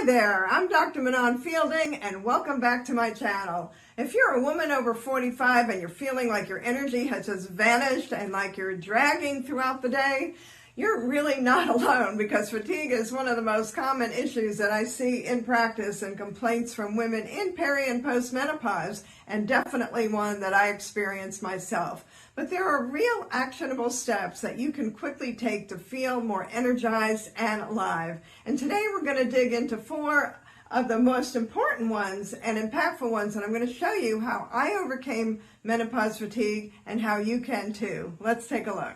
there, I'm Dr. Manon Fielding and welcome back to my channel. If you're a woman over 45 and you're feeling like your energy has just vanished and like you're dragging throughout the day, you're really not alone, because fatigue is one of the most common issues that I see in practice and complaints from women in peri and postmenopause, and definitely one that I experience myself. But there are real actionable steps that you can quickly take to feel more energized and alive. And today we're going to dig into 4 of the most important ones and impactful ones, and I'm going to show you how I overcame menopause fatigue and how you can too. Let's take a look.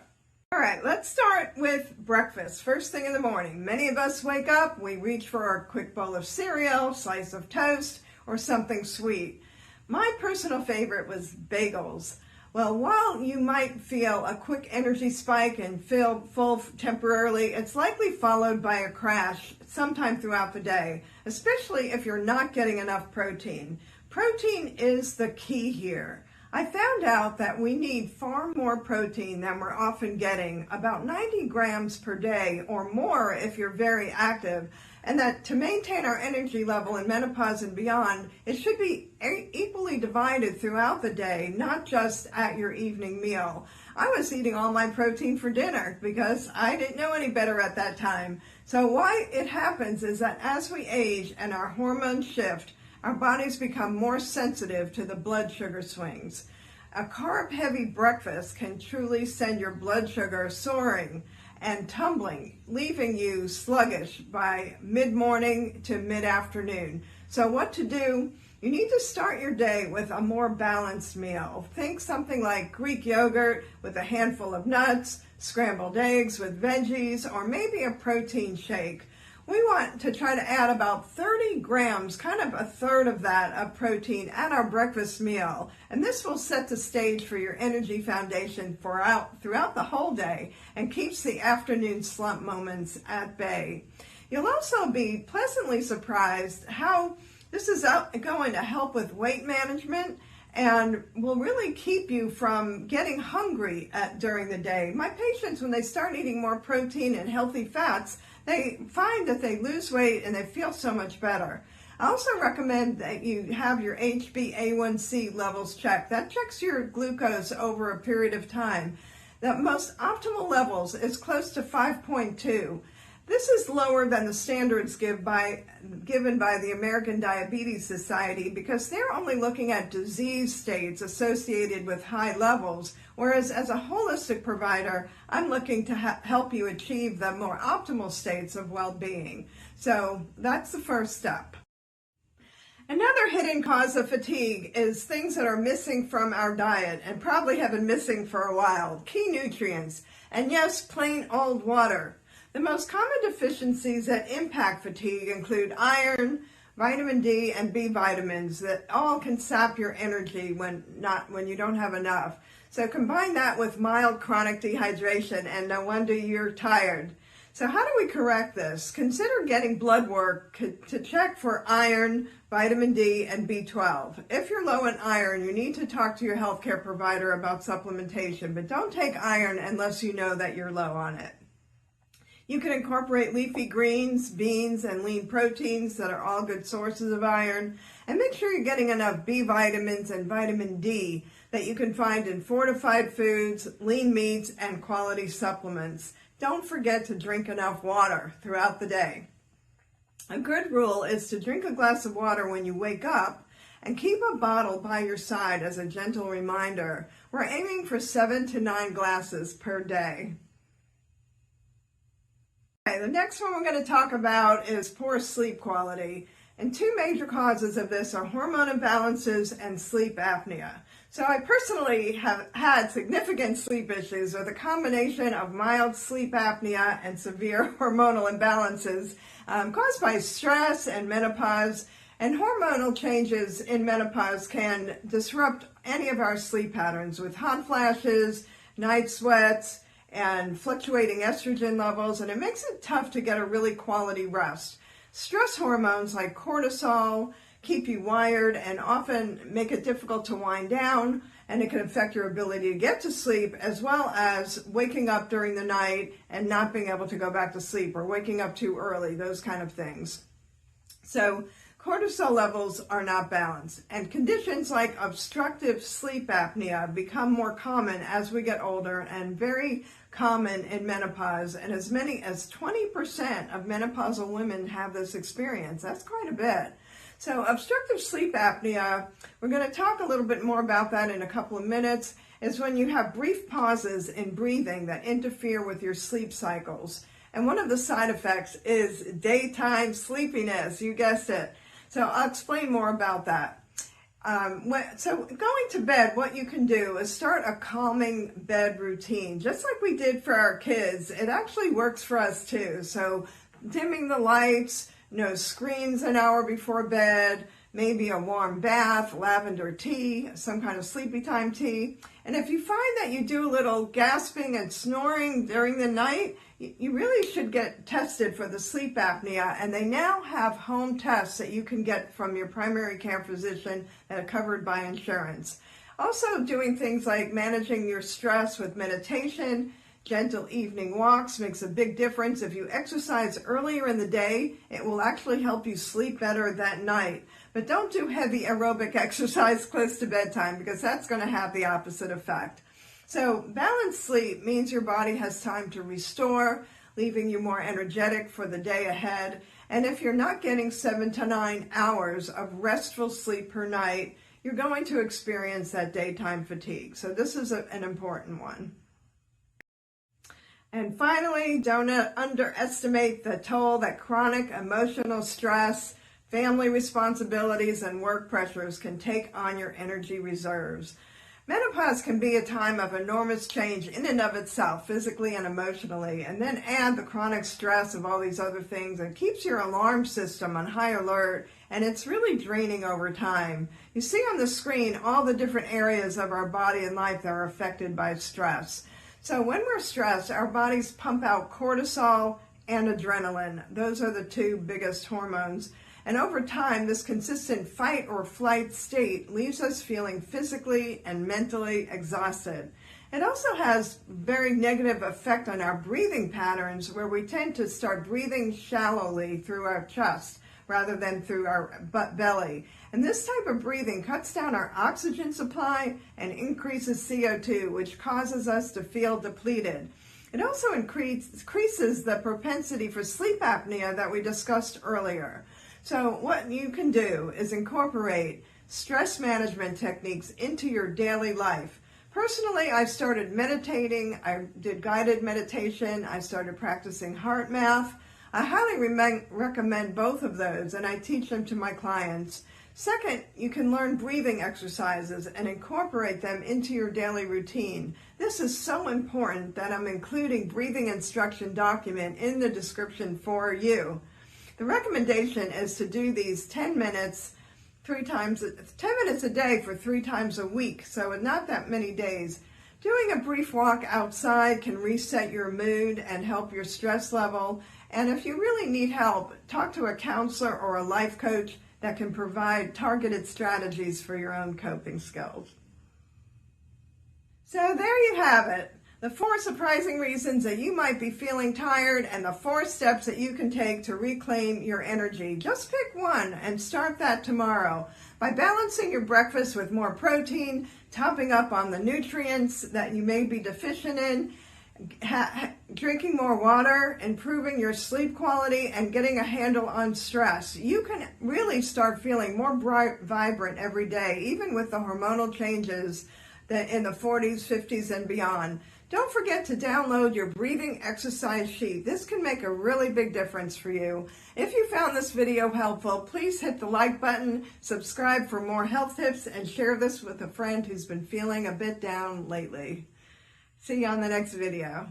All right, let's start with breakfast. First thing in the morning, many of us wake up, we reach for our quick bowl of cereal, slice of toast, or something sweet. My personal favorite was bagels. Well, while you might feel a quick energy spike and feel full temporarily, it's likely followed by a crash sometime throughout the day, especially if you're not getting enough protein. Protein is the key here. I found out that we need far more protein than we're often getting, about 90 grams per day or more if you're very active, and that to maintain our energy level in menopause and beyond, it should be equally divided throughout the day, not just at your evening meal. I was eating all my protein for dinner because I didn't know any better at that time. So why it happens is that as we age and our hormones shift, our bodies become more sensitive to the blood sugar swings. A carb-heavy breakfast can truly send your blood sugar soaring and tumbling, leaving you sluggish by mid-morning to mid-afternoon. So what to do? You need to start your day with a more balanced meal. Think something like Greek yogurt with a handful of nuts, scrambled eggs with veggies, or maybe a protein shake. We want to try to add about 30 grams, kind of a third of that, of protein at our breakfast meal. And this will set the stage for your energy foundation throughout the whole day and keeps the afternoon slump moments at bay. You'll also be pleasantly surprised how this is going to help with weight management and will really keep you from getting hungry during the day. My patients, when they start eating more protein and healthy fats, they find that they lose weight and they feel so much better. I also recommend that you have your HbA1c levels checked. That checks your glucose over a period of time. The most optimal levels is close to 5.2. This is lower than the standards given by the American Diabetes Society, because they're only looking at disease states associated with high levels, whereas as a holistic provider, I'm looking to help you achieve the more optimal states of well-being. So that's the first step. Another hidden cause of fatigue is things that are missing from our diet and probably have been missing for a while. Key nutrients, and yes, plain old water. The most common deficiencies that impact fatigue include iron, vitamin D, and B vitamins that all can sap your energy when you don't have enough. So combine that with mild chronic dehydration and no wonder you're tired. So how do we correct this? Consider getting blood work to check for iron, vitamin D, and B12. If you're low in iron, you need to talk to your healthcare provider about supplementation, but don't take iron unless you know that you're low on it. You can incorporate leafy greens, beans, and lean proteins that are all good sources of iron. And make sure you're getting enough B vitamins and vitamin D that you can find in fortified foods, lean meats, and quality supplements. Don't forget to drink enough water throughout the day. A good rule is to drink a glass of water when you wake up and keep a bottle by your side as a gentle reminder. We're aiming for 7 to 9 glasses per day. Okay, the next one we're going to talk about is poor sleep quality. And 2 major causes of this are hormone imbalances and sleep apnea. So I personally have had significant sleep issues with a combination of mild sleep apnea and severe hormonal imbalances caused by stress and menopause. And hormonal changes in menopause can disrupt any of our sleep patterns with hot flashes, night sweats, and fluctuating estrogen levels, and it makes it tough to get a really quality rest. Stress hormones like cortisol keep you wired and often make it difficult to wind down, and it can affect your ability to get to sleep, as well as waking up during the night and not being able to go back to sleep, or waking up too early, those kind of things. So cortisol levels are not balanced, and conditions like obstructive sleep apnea become more common as we get older and very common in menopause, and as many as 20% of menopausal women have this experience. That's quite a bit. So obstructive sleep apnea, we're going to talk a little bit more about that in a couple of minutes, is when you have brief pauses in breathing that interfere with your sleep cycles. And one of the side effects is daytime sleepiness, you guessed it. So I'll explain more about that. So going to bed, what you can do is start a calming bed routine. Just like we did for our kids, it actually works for us too. So dimming the lights, no screens an hour before bed, maybe a warm bath, lavender tea, some kind of sleepy time tea. And if you find that you do a little gasping and snoring during the night, you really should get tested for the sleep apnea. And they now have home tests that you can get from your primary care physician that are covered by insurance. Also doing things like managing your stress with meditation, gentle evening walks makes a big difference. If you exercise earlier in the day, it will actually help you sleep better that night. But don't do heavy aerobic exercise close to bedtime, because that's going to have the opposite effect. So balanced sleep means your body has time to restore, leaving you more energetic for the day ahead. And if you're not getting 7 to 9 hours of restful sleep per night, you're going to experience that daytime fatigue. So this is an important one. And finally, don't underestimate the toll that chronic emotional stress, family responsibilities, and work pressures can take on your energy reserves. Menopause can be a time of enormous change in and of itself, physically and emotionally, and then add the chronic stress of all these other things, and keeps your alarm system on high alert, and it's really draining over time. You see on the screen all the different areas of our body and life that are affected by stress. So when we're stressed, our bodies pump out cortisol and adrenaline. Those are the two biggest hormones. And over time, this consistent fight or flight state leaves us feeling physically and mentally exhausted. It also has very negative effect on our breathing patterns, where we tend to start breathing shallowly through our chest rather than through our belly. And this type of breathing cuts down our oxygen supply and increases CO2, which causes us to feel depleted. It also increases the propensity for sleep apnea that we discussed earlier. So what you can do is incorporate stress management techniques into your daily life. Personally, I started meditating. I did guided meditation. I started practicing heart math. I highly recommend both of those, and I teach them to my clients. Second, you can learn breathing exercises and incorporate them into your daily routine. This is so important that I'm including breathing instruction document in the description for you. The recommendation is to do these 10 minutes a day for 3 times a week, so not that many days. Doing a brief walk outside can reset your mood and help your stress level. And if you really need help, talk to a counselor or a life coach that can provide targeted strategies for your own coping skills. So there you have it. The 4 surprising reasons that you might be feeling tired, and the 4 steps that you can take to reclaim your energy. Just pick one and start that tomorrow. By balancing your breakfast with more protein, topping up on the nutrients that you may be deficient in, drinking more water, improving your sleep quality, and getting a handle on stress, you can really start feeling more vibrant every day, even with the hormonal changes in the 40s, 50s, and beyond. Don't forget to download your breathing exercise sheet. This can make a really big difference for you. If you found this video helpful, please hit the like button, subscribe for more health tips, and share this with a friend who's been feeling a bit down lately. See you on the next video.